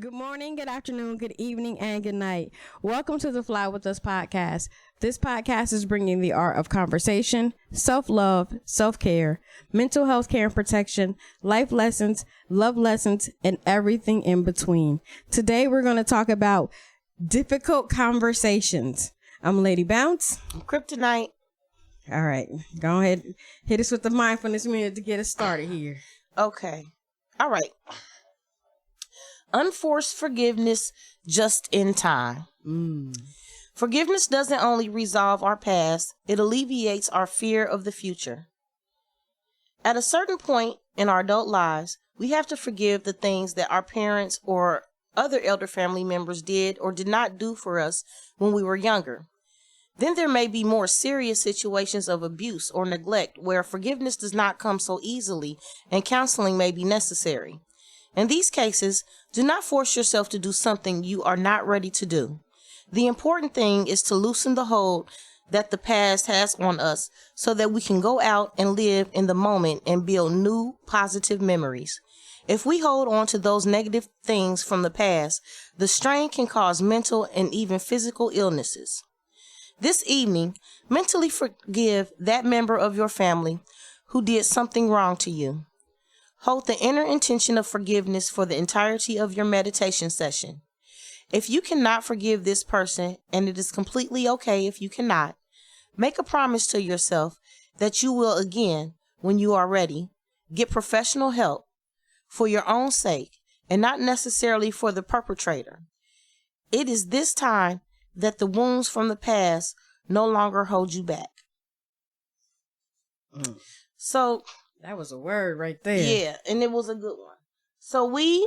Good morning, good afternoon, good evening, and good night. Welcome to the Fly With Us podcast. This podcast is bringing the art of conversation, self-love, self-care, mental health care and protection, life lessons, love lessons, and everything in between. Today, we're going to talk about difficult conversations. I'm Lady Bounce. I'm Kryptonite. All right, go ahead, hit us with the mindfulness minute to get us started here. Okay. All right. Unforced forgiveness just in time. Forgiveness doesn't only resolve our past, it alleviates our fear of the future. At a certain point in our adult lives, we have to forgive the things that our parents or other elder family members did or did not do for us when we were younger. Then there may be more serious situations of abuse or neglect where forgiveness does not come so easily and counseling may be necessary. In these cases, do not force yourself to do something you are not ready to do. The important thing is to loosen the hold that the past has on us so that we can go out and live in the moment and build new positive memories. If we hold on to those negative things from the past, the strain can cause mental and even physical illnesses. This evening, mentally forgive that member of your family who did something wrong to you. Hold the inner intention of forgiveness for the entirety of your meditation session. If you cannot forgive this person, and it is completely okay if you cannot, make a promise to yourself that you will again, when you are ready, get professional help for your own sake and not necessarily for the perpetrator. It is this time that the wounds from the past no longer hold you back. So that was a word right there. Yeah, and it was a good one. So we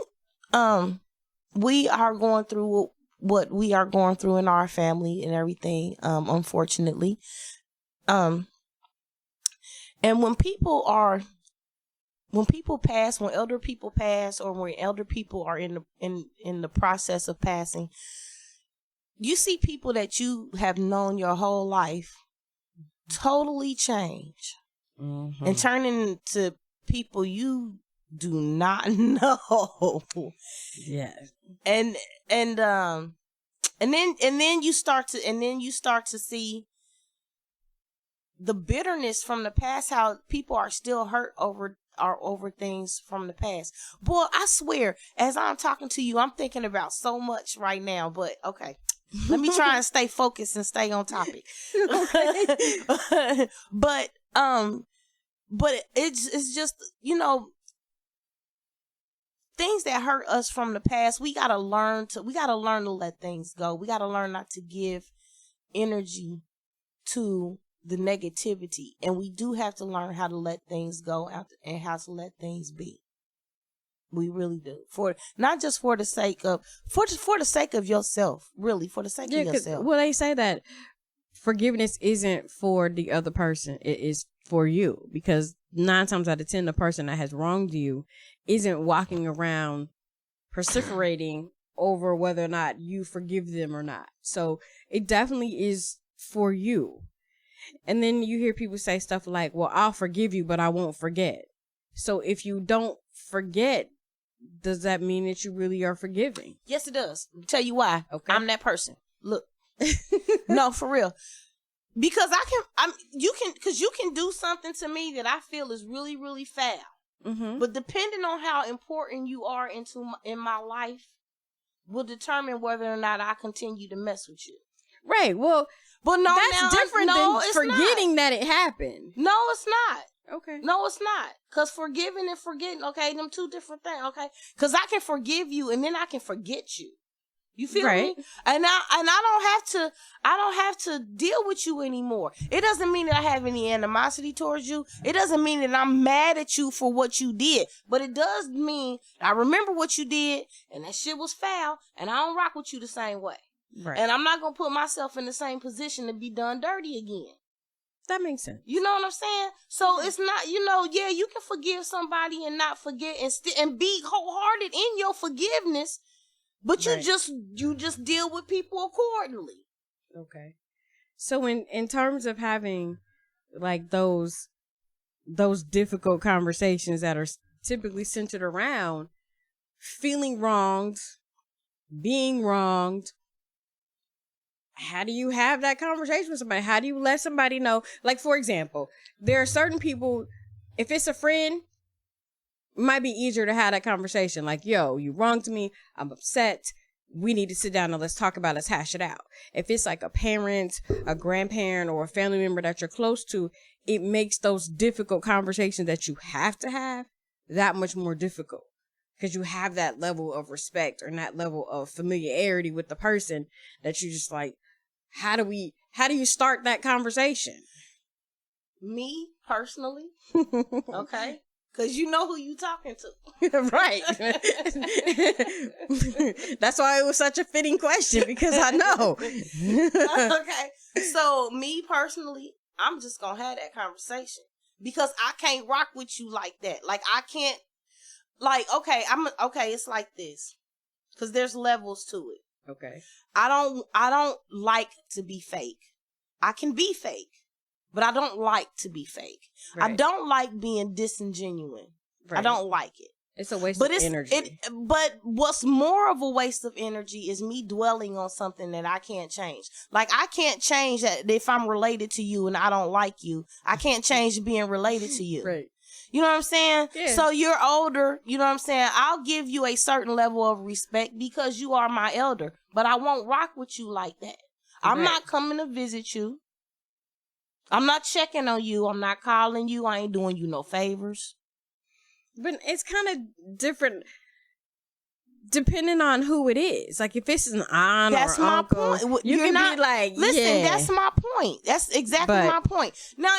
are going through what we are going through in our family and everything, unfortunately. And when people pass, when elder people pass, or when elder people are in the process of passing, you see people that you have known your whole life totally change. Mm-hmm. And turn into people you do not know. Yeah. And then you start to see the bitterness from the past, how people are still hurt over things from the past. Boy, I swear, as I'm talking to you, I'm thinking about so much right now, but okay. Let me try and stay focused and stay on topic. Okay. But it's just, things that hurt us from the past, we gotta learn to let things go. We gotta learn not to give energy to the negativity, and we do have to learn how to let things go and how to let things be. We really do. Not just for the sake of yourself, really, for the sake of yourself. Well, they say that forgiveness isn't for the other person, it is for you, because 9 times out of 10 the person that has wronged you isn't walking around perseverating over whether or not you forgive them or not. So it definitely is for you. And then you hear people say stuff like, well, I'll forgive you, but I won't forget. So if you don't forget, does that mean that you really are forgiving? Yes, it does. I'll tell you why. Okay. I'm that person. Look. No, for real. Because you can do something to me that I feel is really, really foul. Mm-hmm. But depending on how important you are in my life will determine whether or not I continue to mess with you. Right. Well, but no, that's different than forgetting that it happened. No, it's not. Okay. No, it's not. Because forgiving and forgetting, okay, them two different things, okay? Because I can forgive you and then I can forget you. You feel me? And I don't have to deal with you anymore. It doesn't mean that I have any animosity towards you. It doesn't mean that I'm mad at you for what you did. But it does mean I remember what you did and that shit was foul and I don't rock with you the same way. Right. And I'm not going to put myself in the same position to be done dirty again. That makes sense. You know what I'm saying? So it's not, yeah, you can forgive somebody and not forget and be wholehearted in your forgiveness. But you just deal with people accordingly. Okay. So in terms of having like those difficult conversations that are typically centered around feeling wronged being wronged, how do you have that conversation with somebody? How do you let somebody know? Like, for example, there are certain people, if it's a friend, it might be easier to have that conversation. Like, yo, you wronged me. I'm upset. We need to sit down and let's talk about it. Let's hash it out. If it's like a parent, a grandparent, or a family member that you're close to, it makes those difficult conversations that you have to have that much more difficult. Because you have that level of respect or that level of familiarity with the person that you just like, how do you start that conversation? Me, personally, okay? Because you know who you talking to. Right. That's why it was such a fitting question, because I know. Okay. So, me, personally, I'm just going to have that conversation. Because I can't rock with you like that. Like, I can't. Like, okay, it's like this. Because there's levels to it. Okay. I don't like to be fake. I can be fake, but I don't like to be fake. Right. I don't like being disingenuous. Right. I don't like it. It's a waste of energy. But what's more of a waste of energy is me dwelling on something that I can't change. Like, I can't change that if I'm related to you and I don't like you. I can't change being related to you. Right. You know what I'm saying? Yeah. So you're older, you know what I'm saying? I'll give you a certain level of respect because you are my elder, but I won't rock with you like that. I'm not coming to visit you. I'm not checking on you. I'm not calling you. I ain't doing you no favors. But it's kind of different depending on who it is. Like, if it's an aunt that's or my uncle, point. you can be like, listen, yeah. That's my point. That's exactly my point. Now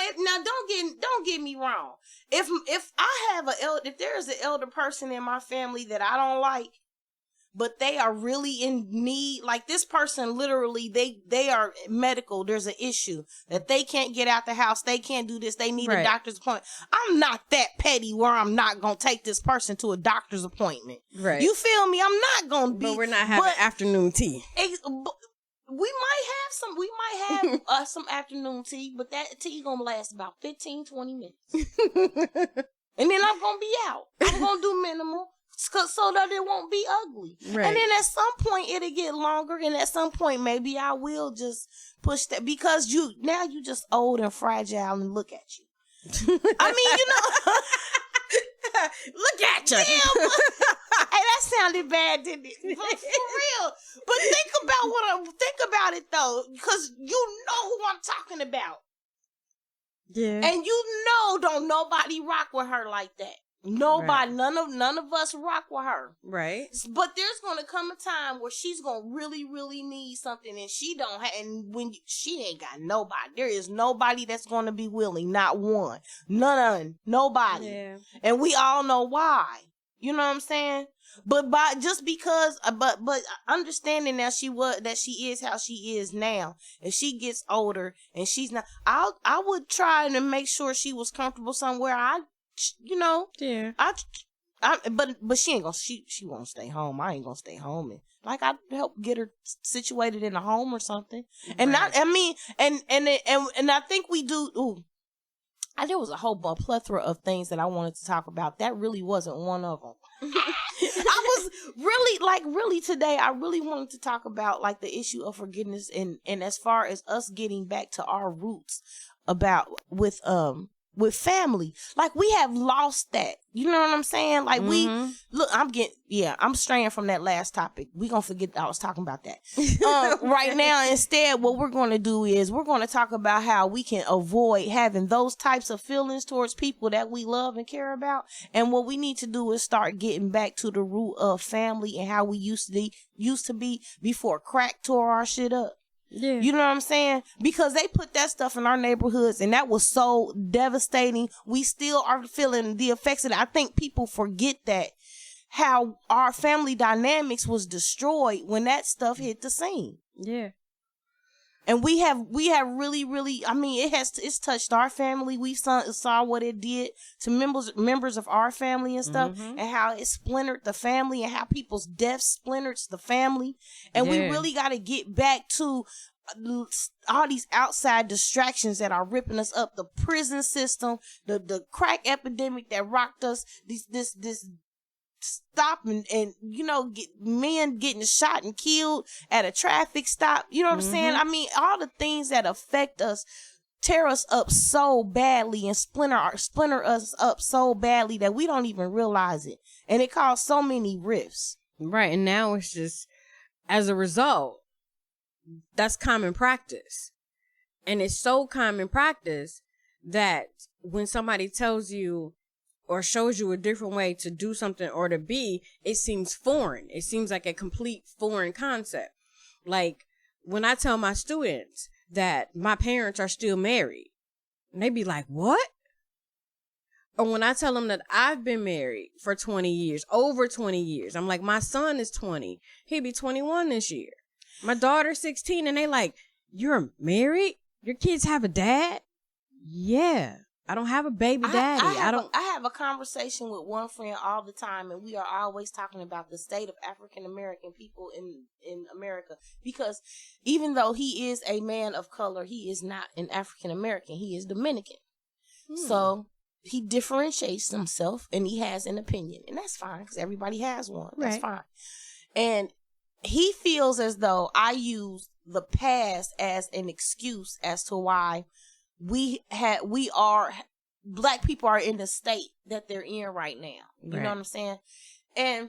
don't get me wrong. If I have if there is an elder person in my family that I don't like, but they are really in need, like this person literally, they are medical, there's an issue that they can't get out the house, they can't do this, they need a doctor's appointment. I'm not that petty where I'm not going to take this person to a doctor's appointment. Right. You feel me? I'm not going to be. But we're not having afternoon tea. We might have some afternoon tea, but that tea going to last about 15, 20 minutes. And then I'm going to be out. I'm going to do minimal. So that it won't be ugly. Right. And then at some point it'll get longer, and at some point maybe I will just push that, because you just old and fragile, and look at you. I mean, look at you. Damn. Hey, that sounded bad, didn't it? But for real. But think about it though, because you know who I'm talking about. Yeah. And don't nobody rock with her like that. Nobody, right. none of us rock with her. Right. But there's going to come a time where she's going to really, really need something, and she don't have, and when she ain't got nobody. There is nobody that's going to be willing. Not one. None. Nobody. Yeah. And we all know why. You know what I'm saying? But because understanding that she is how she is now. If she gets older and she's not, I would try to make sure she was comfortable somewhere. Yeah. But she ain't gonna. She won't stay home. I ain't gonna stay home, and like I help get her situated in a home or something. And right. And I think we do. Ooh, there was a plethora of things that I wanted to talk about. That really wasn't one of them. I was really today. I really wanted to talk about like the issue of forgiveness and as far as us getting back to our roots with family. Like, we have lost that. You know what I'm saying? Like, I'm straying from that last topic. We gonna forget I was talking about that. Right now, instead, what we're going to do is we're going to talk about how we can avoid having those types of feelings towards people that we love and care about. And what we need to do is start getting back to the root of family and how we used to be before crack tore our shit up. Yeah. You know what I'm saying? Because they put that stuff in our neighborhoods, and that was so devastating. We still are feeling the effects of it. I think people forget that, how our family dynamics was destroyed when that stuff hit the scene. Yeah. And we have really, really, I mean, it's touched our family. We saw what it did to members of our family and stuff, and how it splintered the family, and how people's deaths splintered the family. And we really got to get back to all these outside distractions that are ripping us up. The prison system, the crack epidemic that rocked us, this stop and men getting shot and killed at a traffic stop. You know what I'm saying? I mean, all the things that affect us tear us up so badly and splinter us up so badly that we don't even realize it. And it caused so many rifts. Right. And now it's just, as a result, that's common practice. And it's so common practice that when somebody tells you or shows you a different way to do something or to be, it seems foreign. It seems like a complete foreign concept. Like when I tell my students that my parents are still married, and they be like, what? Or when I tell them that I've been married for 20 years, over 20 years, I'm like, my son is 20. He'll be 21 this year. My daughter's 16, and they like, you're married? Your kids have a dad? Yeah. I don't have a baby daddy. I have a conversation with one friend all the time, and we are always talking about the state of African American people in America, because even though he is a man of color, he is not an African American. He is Dominican. So he differentiates himself, and he has an opinion, and that's fine because everybody has one. That's fine. And he feels as though I use the past as an excuse as to why Black people are in the state that they're in right now. You know what I'm saying? And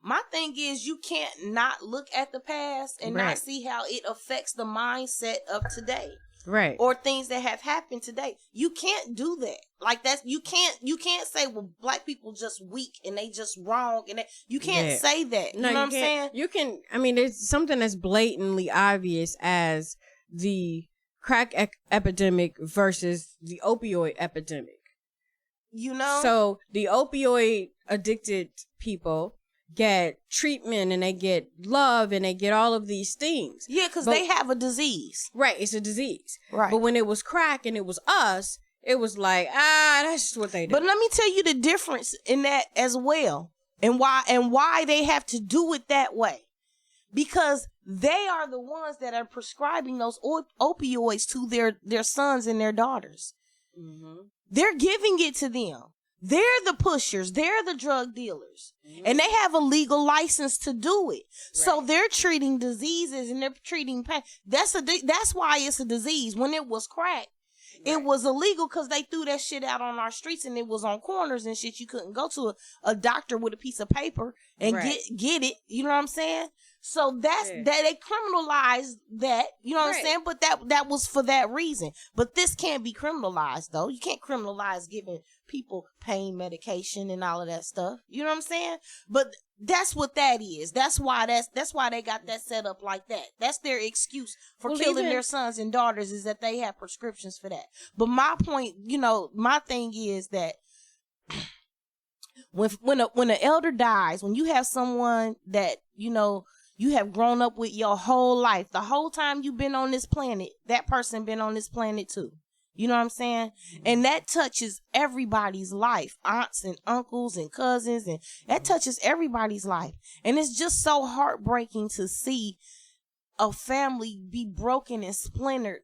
my thing is, you can't not look at the past and not see how it affects the mindset of today. Right. Or things that have happened today. You can't do that. Like you can't say, well, Black people just weak and they just wrong, and you can't say that. No, you know what I'm saying? You can, I mean, there's something that's blatantly obvious as the crack epidemic versus the opioid epidemic. You know? So the opioid addicted people get treatment and they get love and they get all of these things. Yeah, because they have a disease. Right, it's a disease. Right. But when it was crack and it was us, it was like, that's just what they do. But let me tell you the difference in that as well. And why they have to do it that way. Because they are the ones that are prescribing those opioids to their sons and their daughters. Mm-hmm. They're giving it to them. They're the pushers. They're the drug dealers. Mm-hmm. And they have a legal license to do it. Right. So they're treating diseases and they're treating pain. That's why it's a disease. When it was crack, it was illegal because they threw that shit out on our streets and it was on corners and shit. You couldn't go to a doctor with a piece of paper and get it. You know what I'm saying? So that they criminalized that, you know what I'm saying? But that was for that reason. But this can't be criminalized though. You can't criminalize giving people pain medication and all of that stuff. You know what I'm saying? But that's what that is. That's why they got that set up like that. That's their excuse for killing their sons and daughters, is that they have prescriptions for that. But my point, my thing is that when an elder dies, when you have someone that, you have grown up with your whole life, the whole time you've been on this planet, that person been on this planet too. You know what I'm saying? And that touches everybody's life, aunts and uncles and cousins, and that touches everybody's life. And it's just so heartbreaking to see a family be broken and splintered,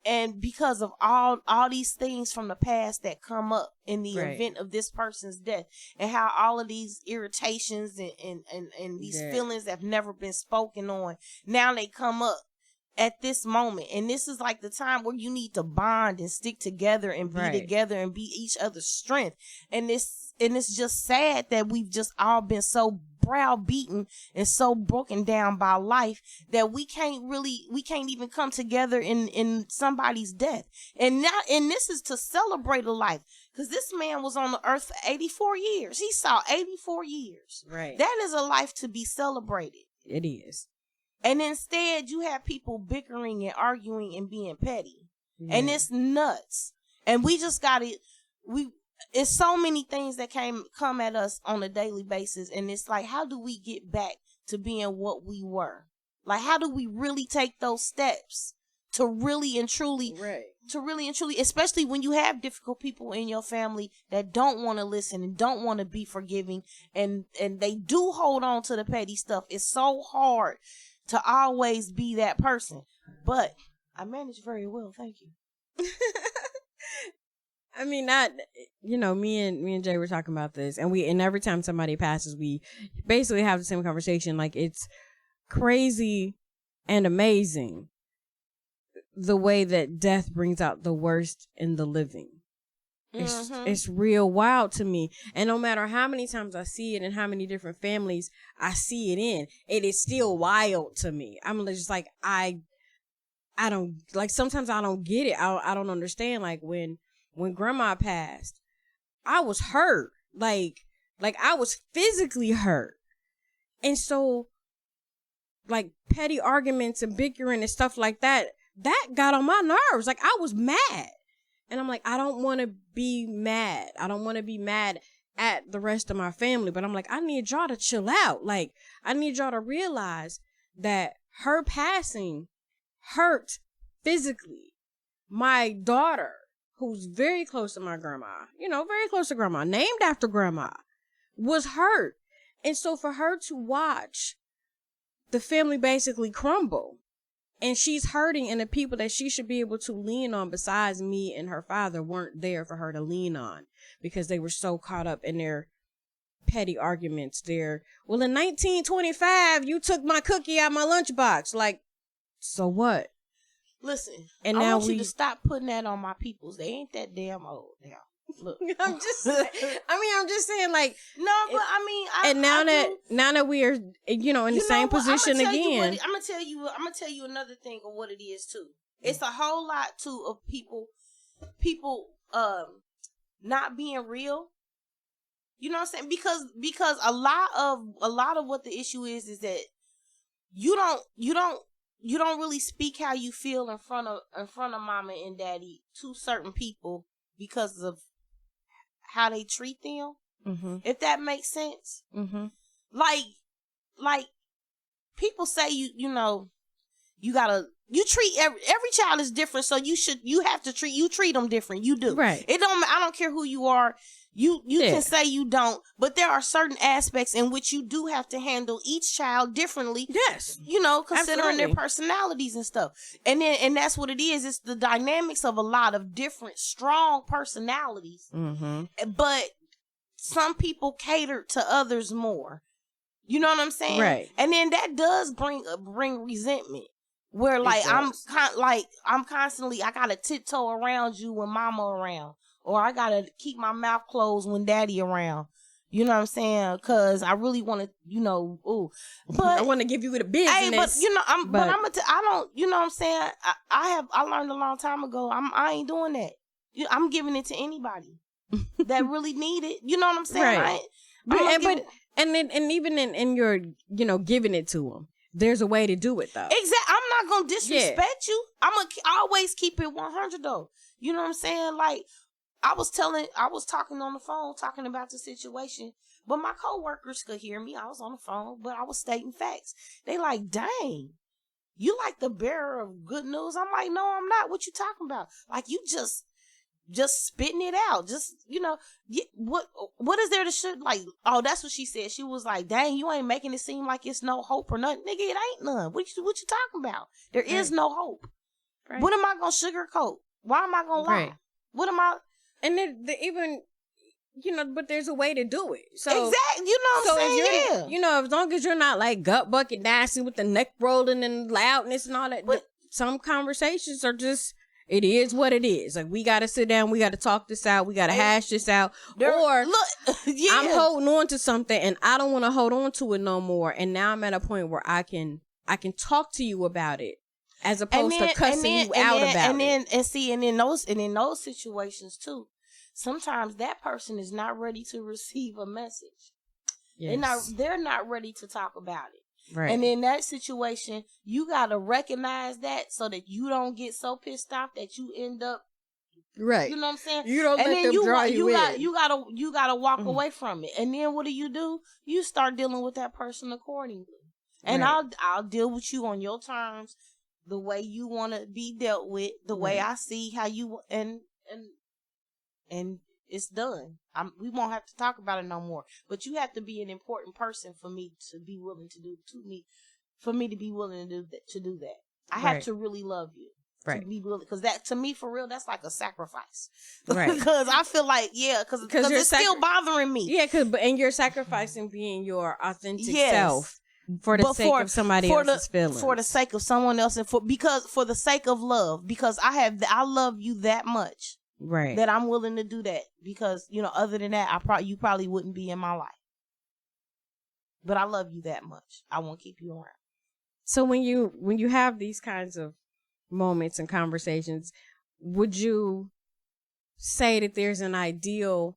and because of all these things from the past that come up in the event of this person's death, and how all of these irritations and these feelings that have never been spoken on, now they come up at this moment. And this is like the time where you need to bond and stick together and be together and be each other's strength. And it's just sad that we've just all been so browbeaten and so broken down by life that we can't even come together in somebody's death. And this is to celebrate a life, because this man was on the earth for 84 years. He saw 84 years. Right. That is a life to be celebrated. It is. And instead, you have people bickering and arguing and being petty. Yeah. And it's nuts. And we just got it. It's so many things that come at us on a daily basis. And it's like, how do we get back to being what we were? Like, how do we really take those steps to really and truly, especially when you have difficult people in your family that don't want to listen and don't want to be forgiving, and they do hold on to the petty stuff. It's so hard to always be that person. But I manage very well, thank you. I mean, not, me and Jay were talking about this, and every time somebody passes, we basically have the same conversation. Like, it's crazy and amazing the way that death brings out the worst in the living. It's real wild to me. And no matter how many times I see it and how many different families I see it in, it is still wild to me. I'm just like, I don't, like, sometimes I don't get it. I don't understand. Like, when grandma passed, I was hurt. Like I was physically hurt. And so, like, petty arguments and bickering and stuff like that got on my nerves. Like, I was mad. And I'm like, I don't want to be mad. I don't want to be mad at the rest of my family. But I'm like, I need y'all to chill out. Like, I need y'all to realize that her passing hurt physically. My daughter, who's very close to my grandma, very close to grandma, named after grandma, was hurt. And so for her to watch the family basically crumble, and she's hurting, and the people that she should be able to lean on besides me and her father weren't there for her to lean on because they were so caught up in their petty arguments. Well, in 1925, you took my cookie out my lunchbox. Like, so what? Listen, and I now want you to stop putting that on my peoples. They ain't that damn old now. Look, I'm just saying, like, no, but now that we are, in the same position again. I'm gonna tell you another thing of what it is too. It's a whole lot too of people not being real. You know what I'm saying? Because a lot of what the issue is that you don't really speak how you feel in front of mama and daddy to certain people because of how they treat them. Mm-hmm. If that makes sense. Mm-hmm. Like people say you treat every child is different, so you have to treat them different. You do. Right. I don't care who you are. You can say you don't, but there are certain aspects in which you do have to handle each child differently. Yes. Considering Absolutely. their personalities and stuff. And that's what it is. It's the dynamics of a lot of different strong personalities. Mm-hmm. But some people cater to others more. You know what I'm saying? Right. And then that does bring resentment. Where like I'm constantly, I gotta tiptoe around you when mama around. Or I gotta keep my mouth closed when daddy around. You know what I'm saying? Cause I really want to, but I want to give you the business. Hey, but I don't. You know what I'm saying? I learned a long time ago. I ain't doing that. I'm giving it to anybody that really need it. You know what I'm saying? Right. And even in your giving it to them, there's a way to do it though. Exactly. I'm not gonna disrespect you. I'm gonna always keep it 100 though. You know what I'm saying? Like. I was talking on the phone, talking about the situation, but my coworkers could hear me. I was on the phone, but I was stating facts. They like, dang, you like the bearer of good news? I'm like, no, I'm not. What you talking about? Like, you just spitting it out. Just, what is there to should like? Oh, that's what she said. She was like, dang, you ain't making it seem like it's no hope or nothing. Nigga, it ain't none. What you talking about? There is no hope. Right. What am I going to sugarcoat? Why am I going to lie? Right. What am I? And then even, but there's a way to do it. So exactly, you know what I'm saying? Yeah. As long as you're not like gut bucket nasty with the neck rolling and loudness and all that. But some conversations are just, it is what it is. Like, we got to sit down, we got to talk this out, we got to hash this out. Or I'm holding on to something and I don't want to hold on to it no more. And now I'm at a point where I can talk to you about it. As opposed to cussing you out about it. And in those situations too, sometimes that person is not ready to receive a message. Yes. They're not ready to talk about it. Right. And in that situation, you gotta recognize that so that you don't get so pissed off that you end up. Right. You know what I'm saying? You don't let them draw you in. You gotta walk away from it. And then what do? You start dealing with that person accordingly. And I'll deal with you on your terms. The way you want to be dealt with, the way I see how you and it's done. We won't have to talk about it no more. But you have to be an important person for me to be willing to do to me, for me to be willing to do that. I have to really love you. Right. To be willing, because that, to me, for real, that's like a sacrifice. Right. Because I feel like, because it's still bothering me. Yeah, and you're sacrificing being your authentic self for the sake of somebody else's feelings. For the sake of someone else, and for the sake of love, because I love you that much. Right. That I'm willing to do that, because, other than that, you probably wouldn't be in my life. But I love you that much. I won't keep you around. So when you have these kinds of moments and conversations, would you say that there's an ideal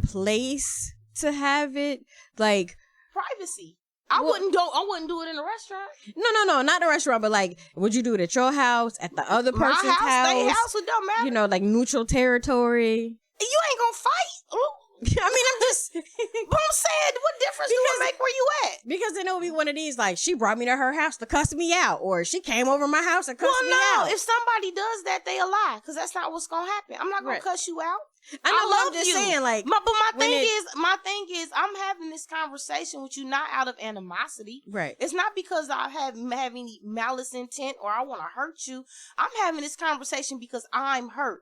place to have it? Like privacy. I wouldn't do it in a restaurant. No, not the restaurant, but would you do it at your house, at the other person's house? Their house, it don't matter. Neutral territory. You ain't gonna fight. Ooh. I mean, I'm just. But I'm saying, what difference do it make where you at? Because then it'll be one of these, she brought me to her house to cuss me out, or she came over my house and cussed me out. If somebody does that, they a lie, because that's not what's gonna happen. I'm not gonna cuss you out. I know, I'm just saying, my thing is, I'm having this conversation with you not out of animosity. Right. It's not because I have any malice intent or I want to hurt you. I'm having this conversation because I'm hurt.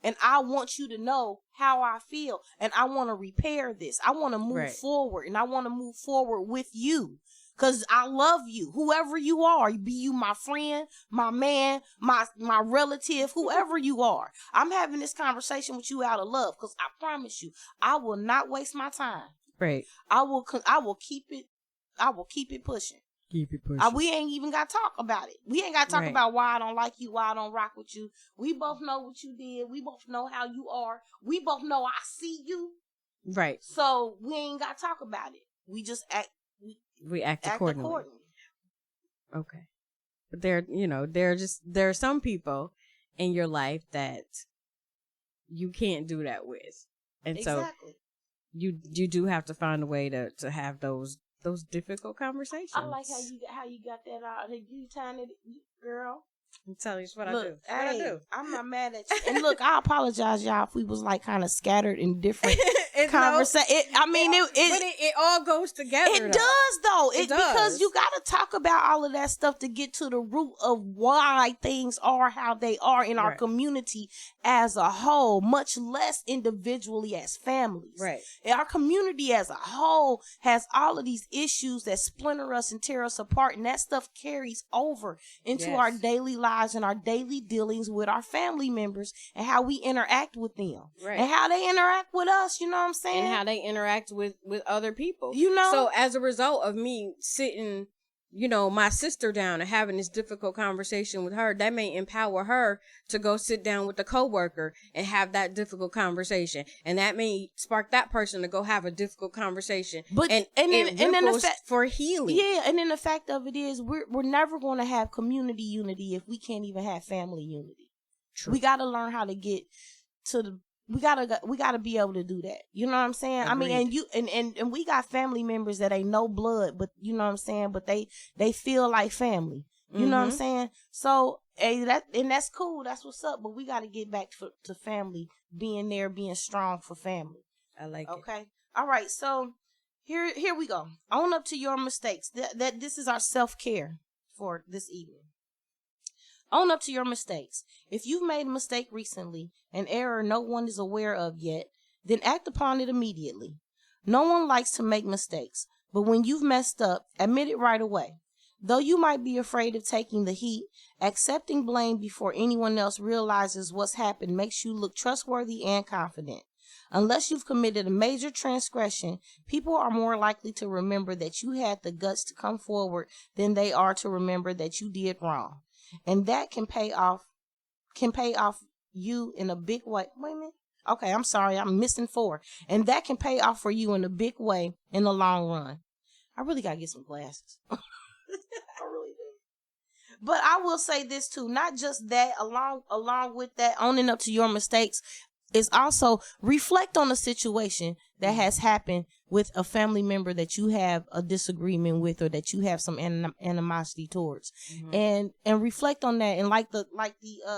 And I want you to know how I feel. And I want to repair this. I want to move forward. And I want to move forward with you. Because I love you. Whoever you are. Be you my friend, my man, my relative, whoever you are. I'm having this conversation with you out of love. Because I promise you, I will not waste my time. Right. I will keep it pushing. Keep it pushing. We ain't even got to talk about it. We ain't got to talk about why I don't like you, why I don't rock with you. We both know what you did. We both know how you are. We both know I see you. Right. So we ain't got to talk about it. We just act. We act accordingly. Okay. But there are some people in your life that you can't do that with. And so you do have to find a way to have those difficult conversations. I like how you got that out. You trying to, girl. I'm telling you what I do. I do. I'm not mad at you. And look, I apologize, y'all, if we was kind of scattered in different conversations. It all goes together. It does, though. It does. Because you got to talk about all of that stuff to get to the root of why things are how they are in our community as a whole, much less individually as families. Right. Our community as a whole has all of these issues that splinter us and tear us apart, and that stuff carries over into our daily lives and our daily dealings with our family members and how we interact with them and how they interact with us, you know what I'm saying? And how they interact with other people. So as a result of me sitting, my sister down and having this difficult conversation with her, that may empower her to go sit down with the coworker and have that difficult conversation. And that may spark that person to go have a difficult conversation. But and then the fact for healing. Yeah, and then the fact of it is we're never going to have community unity if we can't even have family unity. True. We got to learn how to get to the we gotta be able to do that. You know what I'm saying? Agreed. I mean, and we got family members that ain't no blood, but you know what I'm saying? But they feel like family. You know what I'm saying? So that's cool. That's what's up. But we got to get back to family, being there, being strong for family. I like it. Okay. All right. So here we go. Own up to your mistakes. That this is our self-care for this evening. Own up to your mistakes. If you've made a mistake recently, an error no one is aware of yet, then act upon it immediately. No one likes to make mistakes, but when you've messed up, admit it right away. Though you might be afraid of taking the heat, accepting blame before anyone else realizes what's happened makes you look trustworthy and confident. Unless you've committed a major transgression, people are more likely to remember that you had the guts to come forward than they are to remember that you did wrong. And that can pay off you in a big way. Wait a minute. Okay, I'm sorry. I'm missing 4. And that can pay off for you in a big way in the long run. I really got to get some glasses. I really do. But I will say this too. Not just that, along with that, owning up to your mistakes, is also reflect on the situation that has happened with a family member that you have a disagreement with or that you have some animosity towards. And reflect on that, and like the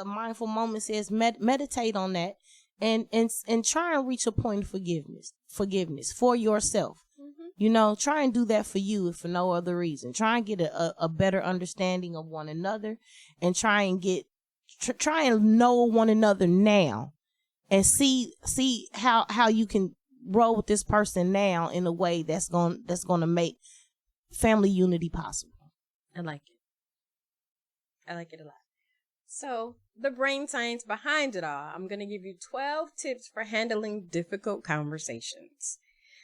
mindful moment says, meditate on that and try and reach a point of forgiveness for yourself. Try and do that for you, if for no other reason. Try and get a better understanding of one another, and try and know one another now, and see how you can roll with this person now in a way that's going to make family unity possible. I like it. I like it a lot. So, the brain science behind it all. I'm going to give you 12 tips for handling difficult conversations.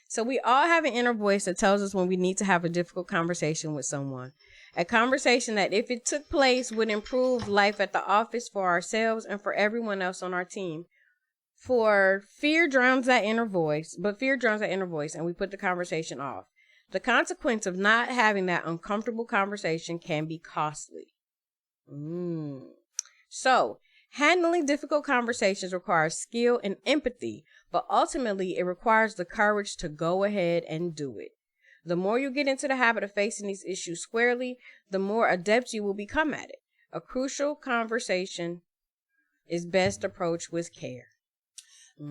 So, we all have an inner voice that tells us when we need to have a difficult conversation with someone. A conversation that, if it took place, would improve life at the office for ourselves and for everyone else on our team. Fear drowns that inner voice, and we put the conversation off. The consequence of not having that uncomfortable conversation can be costly. So, handling difficult conversations requires skill and empathy, but ultimately it requires the courage to go ahead and do it. The more you get into the habit of facing these issues squarely, the more adept you will become at it. A crucial conversation is best approached with care.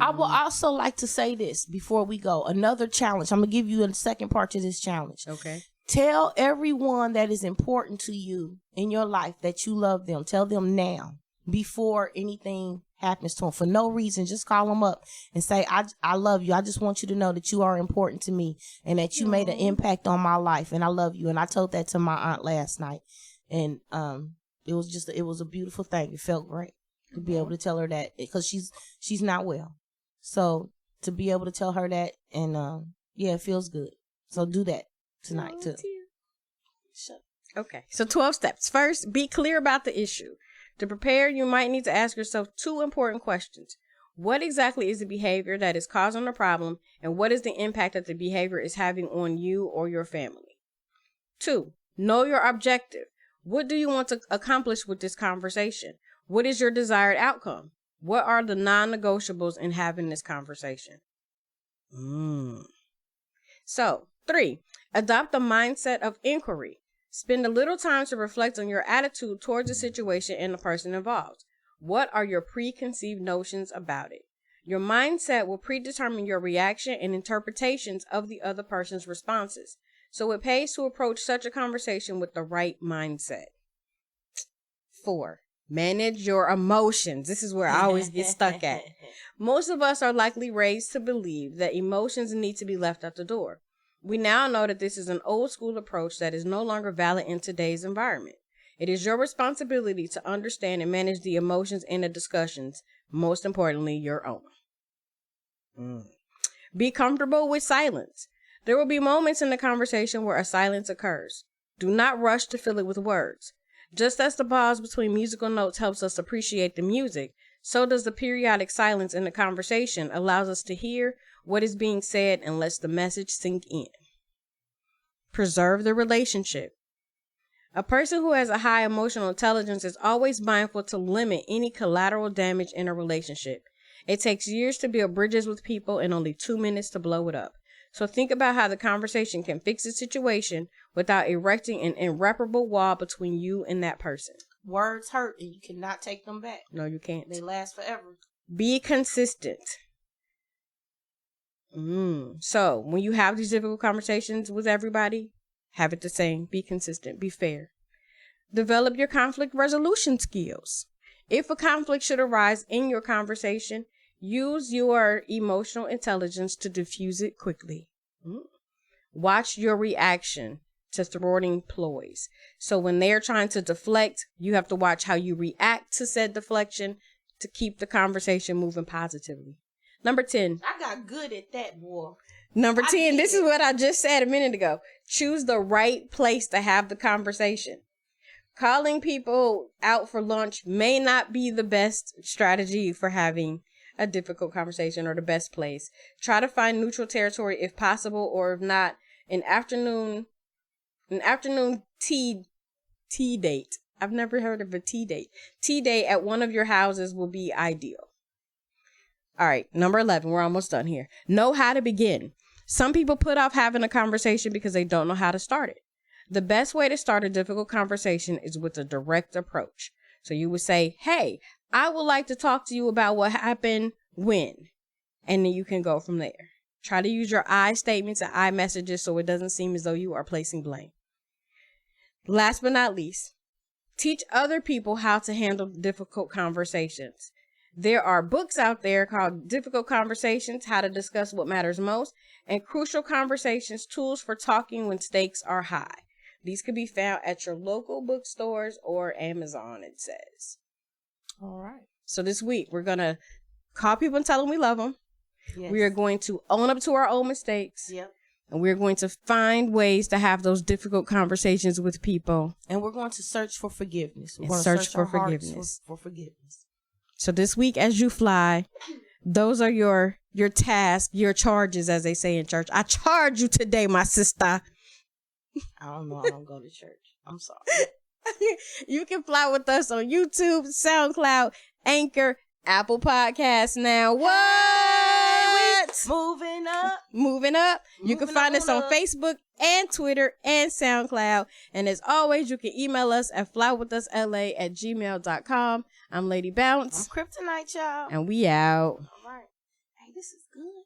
I will also like to say this before we go. Another challenge. I'm going to give you a second part to this challenge. Okay. Tell everyone that is important to you in your life that you love them. Tell them now, before anything happens to them. For no reason, just call them up and say, I love you. I just want you to know that you are important to me and that you made an impact on my life, and I love you. And I told that to my aunt last night. And it was a beautiful thing. It felt great to be able to tell her that, because she's not well. So to be able to tell her that, and it feels good. So do that tonight too. Okay, so 12 steps. First, be clear about the issue. To prepare, you might need to ask yourself 2 important questions. What exactly is the behavior that is causing the problem, and what is the impact that the behavior is having on you or your family? 2, know your objective. What do you want to accomplish with this conversation? What is your desired outcome? What are the non-negotiables in having this conversation? So, 3, adopt the mindset of inquiry. Spend a little time to reflect on your attitude towards the situation and the person involved. What are your preconceived notions about it? Your mindset will predetermine your reaction and interpretations of the other person's responses. So it pays to approach such a conversation with the right mindset. 4, manage your emotions. This is where I always get stuck at. Most of us are likely raised to believe that emotions need to be left at the door. We now know that this is an old school approach that is no longer valid in today's environment. It is your responsibility to understand and manage the emotions in the discussions, most importantly, your own. Be comfortable with silence. There will be moments in the conversation where a silence occurs. Do not rush to fill it with words. Just as the pause between musical notes helps us appreciate the music, so does the periodic silence in the conversation allows us to hear what is being said and lets the message sink in. Preserve the relationship. A person who has a high emotional intelligence is always mindful to limit any collateral damage in a relationship. It takes years to build bridges with people and only 2 minutes to blow it up. So think about how the conversation can fix the situation without erecting an irreparable wall between you and that person. Words hurt and you cannot take them back. No, you can't. They last forever. Be consistent. So when you have these difficult conversations with everybody, have it the same. Be consistent. Be fair. Develop your conflict resolution skills. If a conflict should arise in your conversation, use your emotional intelligence to diffuse it quickly. Watch your reaction to thwarting ploys. So when they're trying to deflect, you have to watch how you react to said deflection to keep the conversation moving positively. Number 10. I got good at that, boy. Number 10, this is what I just said a minute ago. Choose the right place to have the conversation. Calling people out for lunch may not be the best strategy for having a difficult conversation or the best place. Try to find neutral territory if possible, or if not, an afternoon tea date. I've never heard of a tea date. Tea date at one of your houses will be ideal. All right, number 11, we're almost done here. Know how to begin. Some people put off having a conversation because they don't know how to start it. The best way to start a difficult conversation is with a direct approach. So you would say, hey, I would like to talk to you about what happened when, and then you can go from there. Try to use your I statements and I messages so it doesn't seem as though you are placing blame. Last but not least, teach other people how to handle difficult conversations. There are books out there called Difficult Conversations, How to Discuss What Matters Most, and Crucial Conversations, Tools for Talking When Stakes Are High. These can be found at your local bookstores or Amazon, it says. All right. So this week, we're going to call people and tell them we love them. Yes. We are going to own up to our own mistakes. Yep. And we're going to find ways to have those difficult conversations with people. And we're going to search for forgiveness. We're And going to search for our hearts forgiveness. For forgiveness. So this week, as you fly, those are your tasks, your charges, as they say in church. I charge you today, my sister. I don't know. I don't go to church. I'm sorry. You can fly with us on YouTube, SoundCloud, Anchor, Apple Podcasts now. What? Moving up. Moving up. You can Moving find us on up. Facebook and Twitter and SoundCloud. And as always, you can email us at flywithusla@gmail.com. I'm Lady Bounce. I'm Kryptonite, y'all. And we out. All right. Hey, this is good.